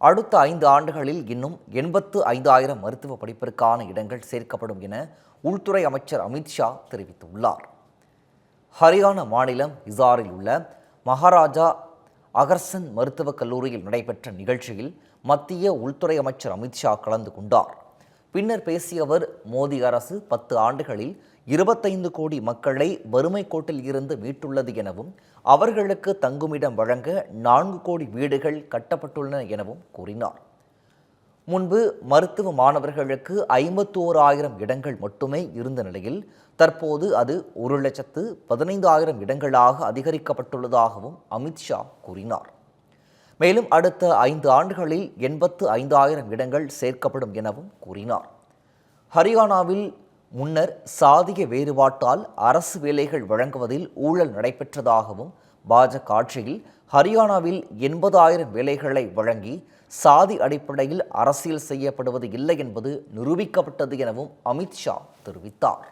அடுத்த 5 ஆண்டுகளில் இன்னும் 85,000 மருத்துவ படிப்பிற்கான இடங்கள் சேர்க்கப்படும் என உள்துறை அமைச்சர் அமித்ஷா தெரிவித்துள்ளார். ஹரியானா மாநிலம் ஹிசாரில் உள்ள மகாராஜா அகர்சன் மருத்துவக் கல்லூரியில் நடைபெற்ற நிகழ்ச்சியில் மத்திய உள்துறை அமைச்சர் அமித்ஷா கலந்து கொண்டார். பின்னர் பேசிய அவர், மோடி அரசு 10 ஆண்டுகளில் 25 கோடி மக்களை வறுமை கோட்டில் இருந்து மீட்டுள்ளது எனவும் அவர்களுக்கு தங்குமிடம் வழங்க 4 கோடி வீடுகள் கட்டப்பட்டுள்ளன எனவும் கூறினார். முன்பு மருத்துவ மாணவர்களுக்கு 51,000 இடங்கள் மட்டுமே இருந்த நிலையில் தற்போது அது 1,15,000 இடங்களாக அதிகரிக்கப்பட்டுள்ளதாகவும் அமித்ஷா கூறினார். மேலும் அடுத்த 5 ஆண்டுகளில் 85,000 இடங்கள் சேர்க்கப்படும் எனவும் கூறினார். ஹரியானாவில் முன்னர் சாதிய வேறுபாட்டால் அரசு வேலைகள் வழங்குவதில் ஊழல் நடைபெற்றதாகவும் பாஜக ஆட்சியில் ஹரியானாவில் 80,000 வேலைகளை வழங்கி சாதி அடிப்படையில் அரசியல் செய்யப்படுவது இல்லை என்பது நிரூபிக்கப்பட்டது எனவும் அமித்ஷா தெரிவித்தார்.